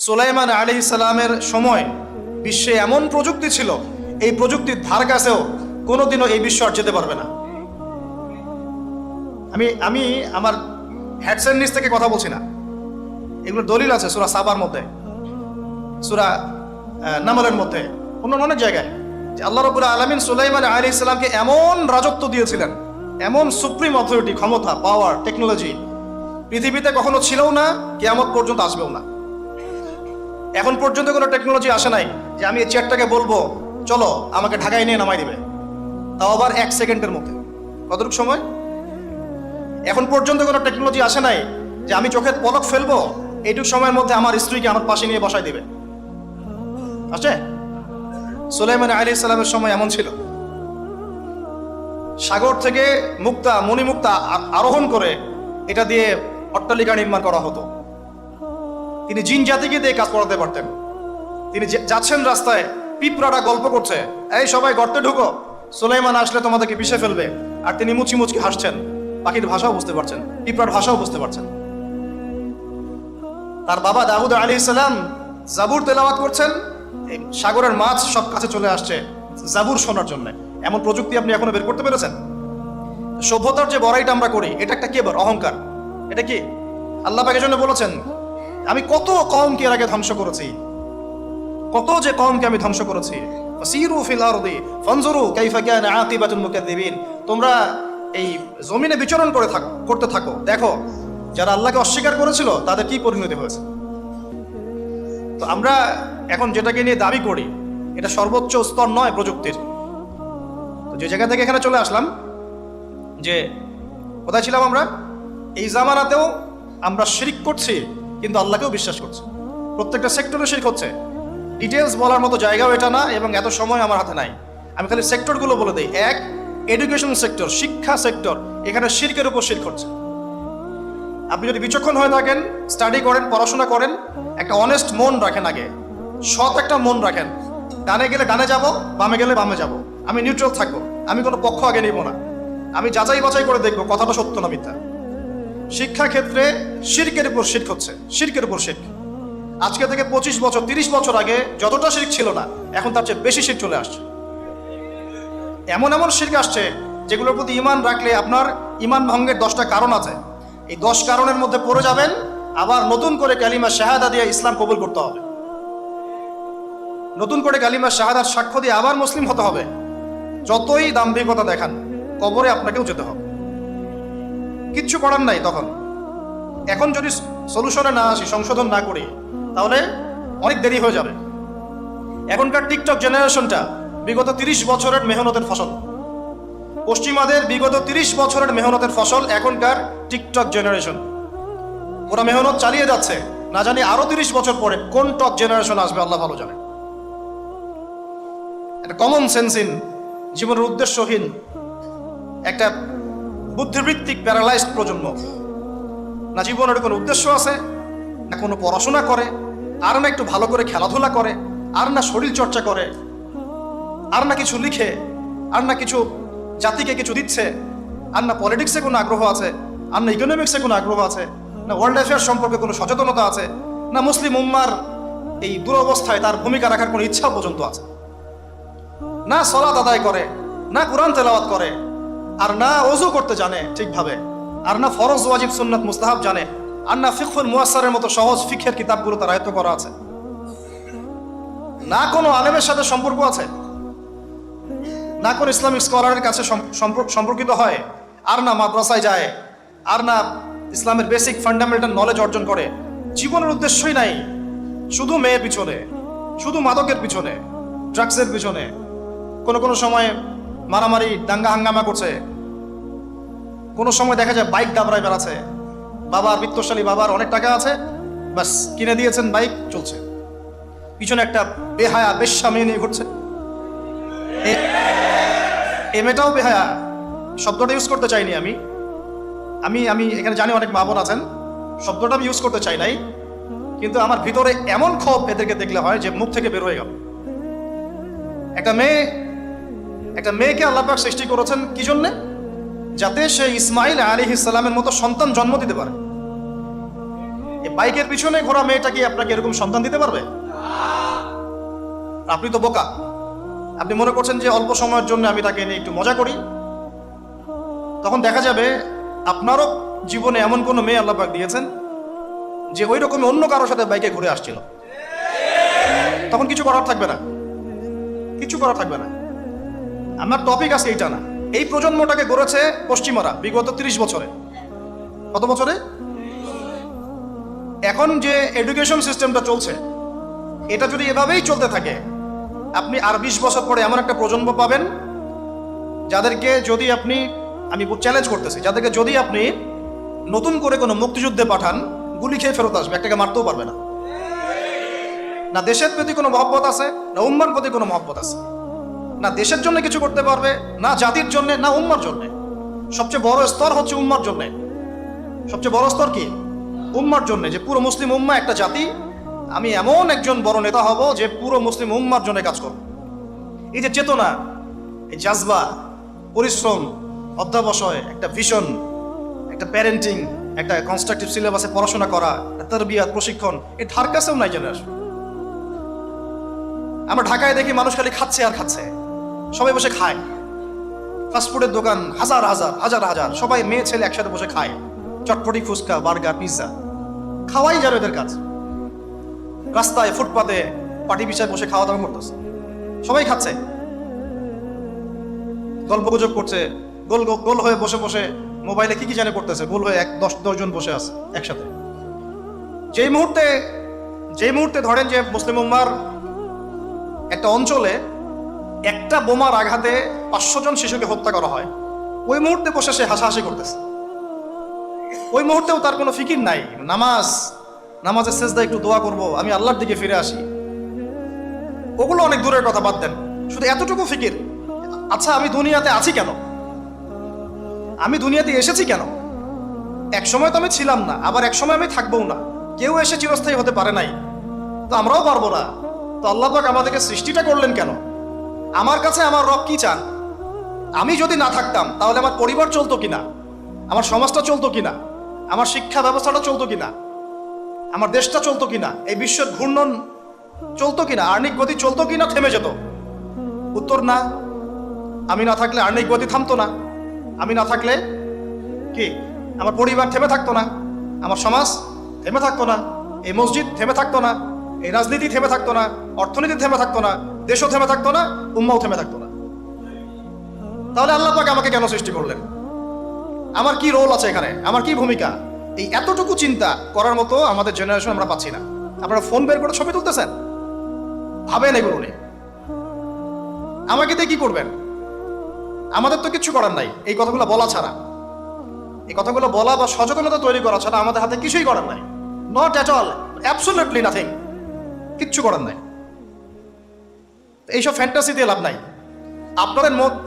সুলাইমান আলাইহিস সালামের সময় বিশ্বে এমন প্রযুক্তি ছিল, এই প্রযুক্তির ধার কাছেও কোনোদিনও এই বিশ্ব আর যেতে পারবে না। আমি আমার হেডসেট নিচ থেকে কথা বলছি না, এগুলো দলিল আছে সূরা সাবার মধ্যে, সূরা নামলের মধ্যে, অন্য অনেক জায়গায়, যে আল্লাহ রাব্বুল আলামিন সুলাইমান আলাইহিস সালামকে এমন রাজত্ব দিয়েছিলেন, এমন সুপ্রিম অথরিটি, ক্ষমতা, পাওয়ার, টেকনোলজি পৃথিবীতে কখনো ছিলও না, কিয়ামত পর্যন্ত আসবেও না। এখন পর্যন্ত কোনো টেকনোলজি আসে নাই যে আমি এই চেয়ারটাকে বলবো চলো আমাকে ঢাকায় নিয়ে নামাই দিবে, তাও আবার 1 সেকেন্ডের মধ্যে। কতটুকু সময়? এখন পর্যন্ত কোনো টেকনোলজি আসে নাই যে আমি চোখের পলক ফেলবো, এইটুকু সময়ের মধ্যে আমার স্ত্রীকে আমার পাশে নিয়ে বসাই দিবে। আছে? সুলাইমান আলাইহিস সালামের সময় এমন ছিল। সাগর থেকে মুক্তা, মণিমুক্তা আরোহণ করে এটা দিয়ে অট্টালিকা নির্মাণ করা হতো। তিনি জিন জাতিকে দিয়ে কাজ করাতে পারতেন। তিনি যাচ্ছেন রাস্তায়, পিঁপড়াটা গল্প করছে, এই সবাই গর্তে ঢুকো, সুলাইমান আসলে তোমাদেরকে পিষে ফেলবে, আর তিনি মুচকি মুচকি হাসছেন, পাখির ভাষাও বুঝতে পারছেন, পিঁপড়ার ভাষাও বুঝতে পারছেন। তার বাবা দাউদ আলাইহিস সালাম জাবুর তেলাওয়াত করছেন, এই সাগরের মাছ সব কাছে চলে আসছে জাবুর শোনার জন্য। এমন প্রযুক্তি আপনি এখনো বের করতে পেরেছেন? সভ্যতার যে বড়াইটা আমরা করি, এটা একটা কি এবার অহংকার। এটা কি আল্লাহ পাকের জন্য বলেছেন, আমি কত কওমকে এর আগে ধ্বংস করেছি, কত যে কওমকে আমি ধ্বংস করেছি। ফাসিরু ফিল আরদি ফানজুরু কাইফা কানা আকিবাতুল মুকাদ্দিবিন। তোমরা এই জমিনে বিচরণ করতে থাকো, দেখো যারা আল্লাহকে অস্বীকার করেছিল তাদের কি পরিণতি হয়েছে। তো আমরা এখন যেটাকে নিয়ে দাবি করি, এটা সর্বোচ্চ স্তর নয় প্রযুক্তির। তো যে জায়গা থেকে এখানে চলে আসলাম, যে কোথায় ছিলাম আমরা? এই জামানাতেও আমরা শিরক করছি, কিন্তু আল্লাহকেও বিশ্বাস করছি। প্রত্যেকটা সেক্টরে শিরক হচ্ছে। ডিটেলস বলার মতো জায়গাও এটা না, এবং এত সময় আমার হাতে নাই। আমি খালি সেক্টরগুলো বলে দিই। 1, এডুকেশন সেক্টর, শিক্ষা সেক্টর, এখানে শিরকের উপর শিরক হচ্ছে। আপনি যদি বিচক্ষণ হয়ে থাকেন, স্টাডি করেন, পড়াশোনা করেন, একটা অনেস্ট মন রাখেন, আগে সৎ একটা মন রাখেন। ডানে গেলে ডানে যাব, বামে গেলে বামে যাব, আমি নিউট্রাল থাকবো, আমি কোনো পক্ষ আগে নিব না, আমি যাচাই বাছাই করে দেখবো কথাটা সত্য না মিথ্যা। শিক্ষা ক্ষেত্রে শিরকের উপর শিরক হচ্ছে, শিরকের উপর শিরক। আজকে থেকে 25 বছর 30 বছর আগে যতটা শিরক ছিল না, এখন তার চেয়ে বেশি শিরক চলে আসছে। এমন এমন শিরক আসছে যেগুলোর প্রতি ঈমান রাখলে আপনার ঈমান ভঙ্গের 10টা কারণ আছে। এই 10 কারণের মধ্যে পড়ে যাবেন, আবার নতুন করে কালিমা শাহাদা দিয়ে ইসলাম কবুল করতে হবে, নতুন করে কালিমা শাহাদার সাক্ষ্য দিয়ে আবার মুসলিম হতে হবে। যতই দাম্ভিকতা দেখান, কবরে আপনাকেও যেতে হবে, কিচ্ছু করার নাই তখন। এখন যদি সলিউশনে না আসি, সংশোধন না করি, তাহলে অনেক দেরি হয়ে যাবে। এখনকার টিকটক জেনারেশনটা বিগত 30 বছরের মেহনতের ফসল। পশ্চিমাদের বিগত 30 বছরের মেহনতের ফসল এখনকার টিকটক জেনারেশন। ওরা মেহনত চালিয়ে যাচ্ছে, না জানি আরো 30 বছর পরে কোন টক জেনারেশন আসবে আল্লাহ ভালো জানে। একটা কমন সেন্সহীন, জীবনের উদ্দেশ্যহীন, একটা বুদ্ধিবৃত্তিক প্যারালাইজড প্রজন্ম। না জীবনের কোনো উদ্দেশ্য আছে, না কোনো পড়াশোনা করে, আর না একটু ভালো করে খেলাধুলা করে, আর না শরীর চর্চা করে, আর না কিছু লিখে, আর না কিছু জাতিকে কিছু দিচ্ছে, আর না পলিটিক্সে কোনো আগ্রহ আছে, আর না ইকোনমিক্সে কোনো আগ্রহ আছে, না ওয়ার্ল্ড অ্যাফেয়ার সম্পর্কে কোনো সচেতনতা আছে, না মুসলিম উম্মার এই দুরবস্থায় তার ভূমিকা রাখার কোনো ইচ্ছা পর্যন্ত আছে। না সালাত আদায় করে, না কোরআন তেলাওয়াত করে, আর না ওযু করতে জানে ঠিকভাবে, আর না ফরজ ওয়াজিব সুন্নাত মুস্তাহাব জানে, আর না ফিকহুল মুয়াসসারের মতো সহজ ফিকহের কিতাবগুলো তার আয়ত্ত করা আছে, না কোনো আলেমের সাথে সম্পর্ক আছে, না কোনো ইসলামিক স্কলারের কাছে সম্পর্কিত হয়, আর না মাদ্রাসায় যায়, আর না ইসলামের বেসিক ফান্ডামেন্টাল নলেজ অর্জন করে। জীবনের উদ্দেশ্যই নাই, শুধু মেয়ের পিছনে, শুধু মাদকের পিছনে, ড্রাগসের পিছনে, কোনো সময় মারামারি দাঙ্গা হাঙ্গামা করছে, কোনো সময় দেখা যায় বাইক দাবড়ায় বেড়াচ্ছে। বাবার বিত্তশালী, বাবার অনেক টাকা আছে, বাস কিনে দিয়েছেন বাইক, চলছে, পিছনে একটা বেহায়া বেশ্যা মেয়ে নিয়ে ঘুরছে। এ মেয়েটাও বেহায়া, শব্দটা ইউজ করতে চাইনি আমি আমি আমি এখানে জানি অনেক মা বোন আছেন, শব্দটা আমি ইউজ করতে চাই নাই, কিন্তু আমার ভিতরে এমন ক্ষোভ এদেরকে দেখলে হয় যে মুখ থেকে বের হয়ে গেল। একটা মেয়েকে আল্লাহ পাক সৃষ্টি করেছেন কি জন্যে? যাতে সে ইসমাইল আলাইহিস সালামের মতো সন্তান জন্ম দিতে পারে। এই বাইকের পিছনে ঘোরা মেয়েটা কি আপনাকে এরকম সন্তান দিতে পারবে? আপনি তো বোকা। আপনি মনে করছেন যে অল্প সময়ের জন্য আমি তাকে নিয়ে একটু মজা করি। তখন দেখা যাবে আপনারও জীবনে এমন কোনো মেয়ে আল্লাহ পাক দিয়েছেন যে ওই রকম অন্য কারোর সাথে বাইকে ঘুরে আসছিল। তখন কিছু করার থাকবে না, কিছু করার থাকবে না। আমার টপিক আছে এইটা না। এই প্রজন্মটাকে গড়েছে পশ্চিমারা বিগত 30 বছরে। কত বছরে? এখন যে এডুকেশন সিস্টেমটা চলছে, এটা যদি এভাবেই চলতে থাকে, আপনি আর 20 বছর পরে এমন একটা প্রজন্ম পাবেন যাদেরকে যদি আপনি, আমি চ্যালেঞ্জ করতেছি, যাদেরকে যদি আপনি নতুন করে কোনো মুক্তিযুদ্ধে পাঠান, গুলি খেয়ে ফেরত আসবে, একটাকে মারতেও পারবে না। না দেশের প্রতি কোনো মহব্বত আছে, না উম্মার প্রতি কোনো মহব্বত আছে। না দেশের জন্য কিছু করতে পারবে, না জাতির জন্য, না উম্মার জন্য। সবচেয়ে বড় স্তর হচ্ছে উম্মার জন্য। সবচেয়ে বড় স্তর কি? উম্মার জন্য, যে পুরো মুসলিম উম্মা একটা জাতি, আমি এমন একজন বড় নেতা হব যে পুরো মুসলিম উম্মার জন্য কাজ করব। এই যে চেতনা, এই জাজবা, পরিশ্রম, অধ্যাবসায়, একটা ভিশন, একটা প্যারেন্টিং, একটা কনস্ট্রাকটিভ সিলেবাসে পড়াশোনা করা, তারবিয়াত, প্রশিক্ষণ, এই ধার কাছেও নাই জেনারেশন। আমরা ঢাকায় দেখি মানুষ খালি খাচ্ছে আর খাচ্ছে, সবাই বসে খায়। ফাস্টফুডের দোকান হাজার হাজার হাজার হাজার, সবাই মেয়ে ছেলে একসাথে বসে খায়, চটপটি, ফুচকা, বার্গার, পিৎজা, খাওয়াই যাবে এদের কাজ। রাস্তায় ফুটপাতে পাটি বিছায় বসে খাওয়া দাওয়া করতেছে, সবাই খাচ্ছে, গল্প গুজব করছে, গোল গোল হয়ে বসে বসে মোবাইলে কি কি জানে করতেছে, গোল হয়ে 10 জন বসে আছে একসাথে। যেই মুহূর্তে ধরেন যে মুসলিম উম্মার একটা অঞ্চলে একটা বোমার আঘাতে 500 জন শিশুকে হত্যা করা হয়, ওই মুহূর্তে বসে সে হাসাহাসি করতেছে। ওই মুহূর্তেও তার কোনো ফিকির নাই, নামাজের সেজদা একটু দোয়া করব, আমি আল্লাহর দিকে ফিরে আসি। ওগুলো অনেক দূরের কথা, বাদ দেন। শুধু এতটুকু ফিকির, আচ্ছা আমি দুনিয়াতে আছি কেন, আমি দুনিয়াতে এসেছি কেন? এক সময় তো আমি ছিলাম না, আবার এক সময় আমি থাকবো না। কেউ এসে চিরস্থায়ী হতে পারে নাই, তো আমরাও পারবো না। তো আল্লাহ পাক আমাদেরকে সৃষ্টিটা করলেন কেন? আমার কাছে আমার রব কি চান? আমি যদি না থাকতাম তাহলে আমার পরিবার চলতো কিনা, আমার সমাজটা চলতো কিনা, আমার শিক্ষা ব্যবস্থাটা চলতো কিনা, আমার দেশটা চলতো কিনা, এই বিশ্বের ঘূর্ণন চলতো কিনা, আর্নিক গতি চলতো কিনা, থেমে যেত? উত্তর না। আমি না থাকলে আর্নিক গতি থামতো না। আমি না থাকলে কি আমার পরিবার থেমে থাকতো না, আমার সমাজ থেমে থাকতো না, এই মসজিদ থেমে থাকতো না, এই রাজনীতি থেমে থাকতো না, অর্থনীতি থেমে থাকতো না, দেশও থেমে থাকতো না, উম্মাও থেমে থাকতো না। তাহলে আল্লাহ পাক আমাকে কেন সৃষ্টি করলেন? আমার কি রোল আছে এখানে, আমার কি ভূমিকা? এই এতটুকু চিন্তা করার মতো আমাদের জেনারেশন আমরা পাচ্ছি না। আপনারা ফোন বের করে ছবি তুলতেছেন, ভাবেন এগুলো নিয়ে। আমাকে দিয়ে কি করবেন? আমাদের তো কিছু করার নাই এই কথাগুলো বলা ছাড়া। এই কথাগুলো বলা বা সচেতনতা তৈরি করা ছাড়া আমাদের হাতে কিছুই করার নাই। Not at all, absolutely nothing, কিচ্ছু করার নাই। এইসব ফ্যান্টাসি দিয়ে লাভ নাই।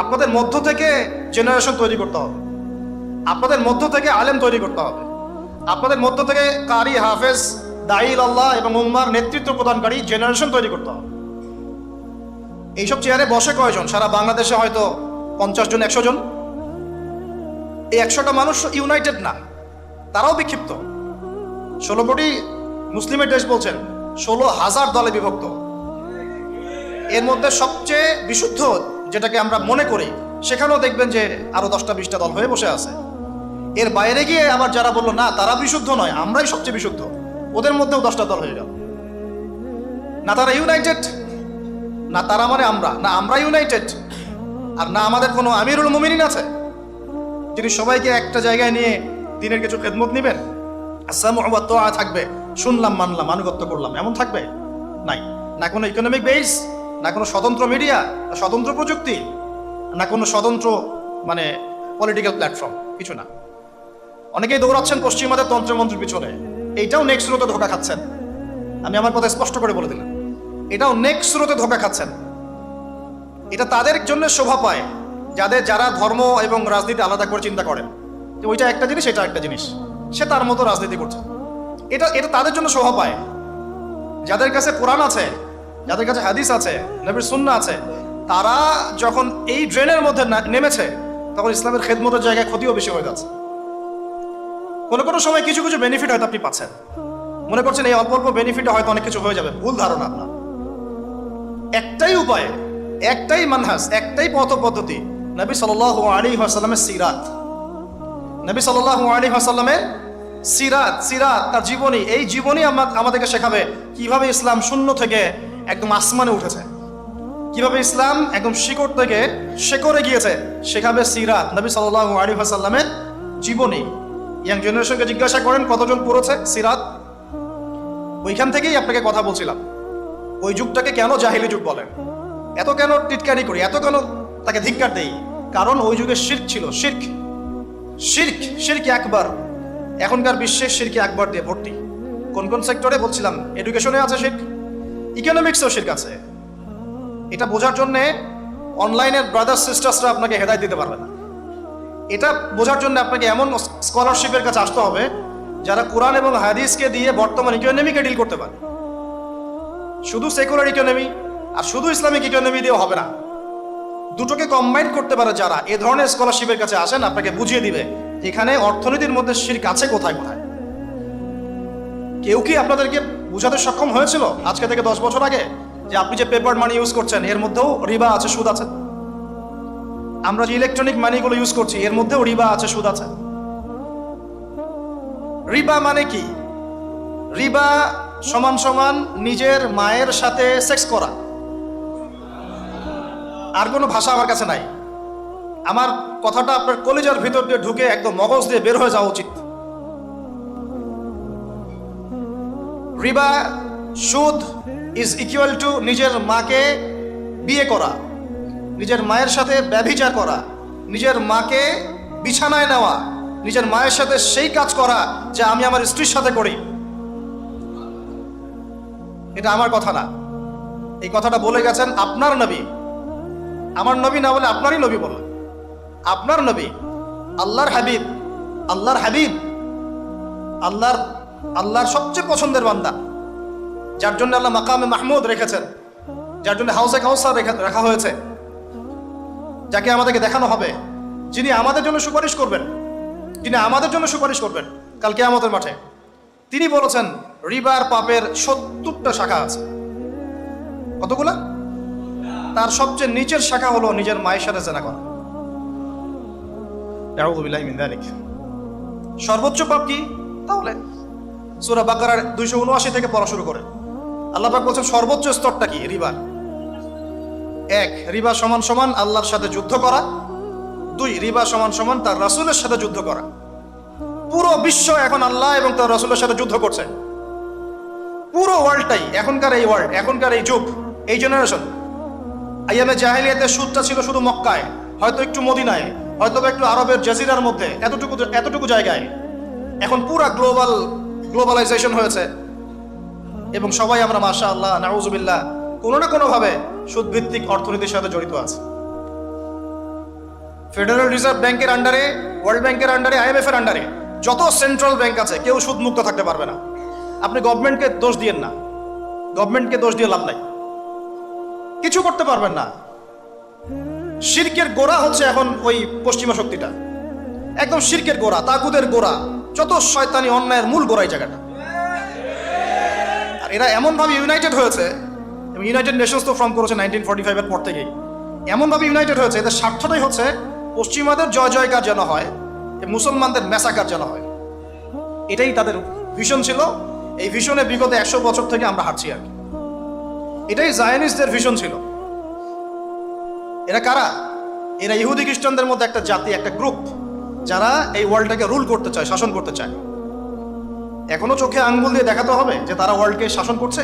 আপনাদের মধ্য থেকে জেনারেশন তৈরি করতে হবে, আপনাদের মধ্য থেকে আলেম তৈরি করতে হবে, আপনাদের মধ্য থেকে কারি, হাফেজ, দাঈল আল্লাহ এবং উম্মার নেতৃত্ব প্রদানকারী জেনারেশন তৈরি করতে হবে। এইসব চেয়ারে বসে কয়জন? সারা বাংলাদেশে হয়তো 50 জন, 100 জন। এই 100টা মানুষ ইউনাইটেড না, তারাও বিক্ষিপ্ত। 16 কোটি মুসলিমের দেশ বলছেন, 16,000 দলে বিভক্ত। এর মধ্যে সবচেয়ে বিশুদ্ধ যেটাকে আমরা মনে করি, সেখানেও দেখবেন যে আরো 10টা-20টা দল হয়ে বসে আছে। এর বাইরে গিয়ে আবার যারা বললো না তারা বিশুদ্ধ নয়, আমরাই সবচেয়ে বিশুদ্ধ, ওদের মধ্যেও 10টা দল হয়ে গেল। না তারা ইউনাইটেড, না তারা মানে আমরা, না আমরা ইউনাইটেড, আর না আমাদের কোনো আমিরুল মুমিনিন আছে যিনি সবাইকে একটা জায়গায় নিয়ে দিনের কিছু খেদমত নেবেন, আসসালামু আলাইকুম থাকবে, শুনলাম মানলাম আনুগত্য করলাম, এমন থাকবে? নাই। না কোনো ইকোনমিক বেস, না কোনো স্বতন্ত্র মিডিয়া, না স্বতন্ত্র প্রযুক্তি, না কোনো স্বতন্ত্র মানে পলিটিক্যাল প্ল্যাটফর্ম, কিছু না। অনেকেই দৌড়াচ্ছেন পশ্চিমাদের তন্ত্রমন্ত্রের পিছনে, এইটাও নেক্সট স্রোতে ধোকা খাচ্ছেন। আমি আমার কথা স্পষ্ট করে বলে দিলাম, এটাও নেক্সট স্রোতে ধোকা খাচ্ছেন। এটা তাদের জন্য শোভা পায় যারা ধর্ম এবং রাজনীতি আলাদা করে চিন্তা করেন, যে ওইটা একটা জিনিস, এটা একটা জিনিস, সে তার মতো রাজনীতি করছে। এটা তাদের জন্য শোভা পায়। যাদের কাছে কোরআন আছে, যাদের কাছে হাদিস আছে, নবীর সুন্নাহ আছে, তারা যখন এই ড্রেনের মধ্যে নেমেছে, তখন ইসলামের খেদমতের জায়গায় ক্ষতিও বেশি হয়ে যাচ্ছে। কোনো সময় কিছু কিছু বেনিফিট হয়তো আপনি পাচ্ছেন, মনে করছেন এই অল্প অল্প বেনিফিটে হয়তো অনেক কিছু হয়ে যাবে, ভুল ধারণা আপনার। একটাই উপায়, একটাই মানহাজ, একটাই পথ পদ্ধতি, নবী সাল্লাল্লাহু আলাইহি ওয়াসাল্লামের সিরাত। নবী সাল্লাল্লাহু আলাইহি ওয়াসাল্লামের সিরাত, তার জীবনী। এই জীবনী আমাদেরকে শেখাবে কিভাবে ইসলাম শূন্য থেকে একদম আসমানে উঠেছে, কিভাবে ইসলাম একদম শিকড় থেকে শেকড়ে গিয়েছে, শেখাবে সিরাত, নবী সাল্লাল্লাহু আলাইহি ওয়াসাল্লামের জীবনী। ইয়াং জেনারেশনকে জিজ্ঞাসা করেন কতজন পড়েছে সিরাত। ওইখান থেকেই আপনাকে কথা বলছিলাম, ওই যুগটাকে কেন জাহিলি যুগ বলেন, এত কেন টিটকারি করি, এত কেন তাকে ধিক্কার দেই? কারণ ওই যুগে শিরক ছিল, শিরক আকবার। এখনকার বিশ্বে শিরক আকবার দিয়ে ভর্তি। কোন কোন সেক্টরে বলছিলাম, এডুকেশনে আছে শিরক, ইকোনমিক্সেও শিরক আছে। এটা বোঝার জন্য অনলাইনের ব্রাদার সিস্টার্সরা আপনাকে হেদায়েত দিতে পারবে না। এটা বোঝার জন্য আপনাকে এমন স্কলারশিপের কাছে আসতে হবে যারা কোরআন এবং হাদিসকে দিয়ে বর্তমান ইকোনমিকে ডিল করতে পারে। শুধু সেকুলার ইকোনমি আর শুধু ইসলামিক ইকোনমি দিয়ে হবে না, দুটোকে কম্বাইন করতে পারে যারা, এ ধরনের স্কলারশিপের কাছে আসেন, আপনাকে বুঝিয়ে দিবে এখানে অর্থনীতির মধ্যে শিরক আছে কোথায় কোথায়। কেউ কি আপনাদেরকে বুঝাতে সক্ষম হয়েছিল আজকে থেকে 10 বছর আগে যে আপনি যে পেপার মানি ইউজ করছেন এর মধ্যেও রিবা আছে, সুদ আছে? আমরা যে ইলেকট্রনিক মানিগুলো ইউজ করছি এর মধ্যেও রিবা আছে, সুদ আছে। রিবা মানে কি? রিবা সমান সমান নিজের মায়ের সাথে সেক্স করা। আর কোনো ভাষা আমার কাছে নাই। আমার কথাটা আপনার কলিজার ভিতর দিয়ে ঢুকে একদম মগজ দিয়ে বের হয়ে যাওয়া উচিত। রিবা, সুদ ইজ ইকুয়াল টু নিজের মাকে বিয়ে করা, নিজের মায়ের সাথে ব্যভিচার করা, নিজের মাকে বিছানায় নেওয়া, নিজের মায়ের সাথে সেই কাজ করা যা আমি আমার স্ত্রীর সাথে করি। এটা আমার কথা না, এই কথাটা বলে গেছেন আপনার নবী। আমার নবী না বলে আপনারই নবী বললেন, আপনার নবী, আল্লাহর হাবিব, আল্লাহর সবচেয়ে পছন্দের বান্দা, যার জন্য আল্লাহ মাকামে মাহমুদ রেখেছেন, যার জন্য হাউসে কাউসার রাখা হয়েছে, যাকে আমাদেরকে দেখানো হবে, যিনি আমাদের জন্য সুপারিশ করবেন, কাল কিয়ামতের মাঠে। তিনি বলেছেন রিবার পাপের 70টা শাখা আছে। কতগুলা? তার সবচেয়ে নিচের শাখা হলো নিজের মায়ের সাথে জেনা করা। আউযু বিল্লাহি মিন যালিক। সর্বোচ্চ পাপ কি? তাহলে সূরা বাকারার 279 থেকে পড়া শুরু করে আল্লাহ পাক বলছেন সর্বোচ্চ স্তরটা কি? রিবার। 1, রিবা সমান সমান আল্লাহর সাথে যুদ্ধ করা। 2, রিবা সমান সমান তার রাসূলের সাথে যুদ্ধ করা। পুরো বিশ্ব এখন আল্লাহ এবং তার রাসূলের সাথে যুদ্ধ করছে। পুরো ওয়ার্ল্ডটাই, এখনকার এই ওয়ার্ল্ড, এখনকার এই যুগ, এই জেনারেশন। আইয়ামে জাহেলিয়াতের সুদটা ছিল শুধু মক্কায়, হয়তো একটু মদিনায়, হয়তো একটু আরবের জাজিরার মধ্যে, এতটুকু জায়গায়। এখন পুরা গ্লোবালাইজেশন হয়েছে এবং সবাই আমরা মাশাআল্লাহ নাউযুবিল্লাহ কোনো না কোনো ভাবে সুদ ভিত্তিক অর্থনীতির সাথে জড়িত আছে। ফেডারেল রিজার্ভ ব্যাংকের আন্ডারে, ওয়ার্ল্ড ব্যাংকের আন্ডারে, IMF এর আন্ডারে যত সেন্ট্রাল ব্যাংক আছে কেউ সুদ মুক্ত থাকতে পারবে না। আপনি গভর্নমেন্টকে দোষ দিয়েন না, গভর্নমেন্টকে দোষ দিয়ে লাভ নাই, কিছু করতে পারবেন না। শিরকের গোড়া হচ্ছে এখন ওই পশ্চিমা শক্তিটা, একদম শিরকের গোড়া, তাগুদের গোড়া, যত শয়তানি অন্যায়ের মূল গোড়াই জায়গাটা। আর এরা এমনভাবে ইউনাইটেড হয়েছে, এবং ইউনাইটেড নেশনস তো ফর্ম করেছে 1945 এর পর থেকেই, এমনভাবে ইউনাইটেড হয়েছে, এদের স্বার্থটাই হচ্ছে পশ্চিমাদের জয় জয়কার যেন হয়, মুসলমানদের ম্যাসাকার যেন হয়। এটাই তাদের ভিশন ছিল। এই ভিশনে বিগত 100 বছর থেকে আমরা হাঁটছি আর কি। এটাই জায়নিস্টদের ভিশন ছিল। এরা কারা? এরা ইহুদি খ্রিস্টানদের মধ্যে একটা জাতি, একটা গ্রুপ, যারা এই ওয়ার্ল্ডটাকে রুল করতে চায়, শাসন করতে চায়। এখনো চোখে আঙ্গুল দিয়ে দেখাতে হবে যে তারা ওয়ার্ল্ডকে শাসন করছে।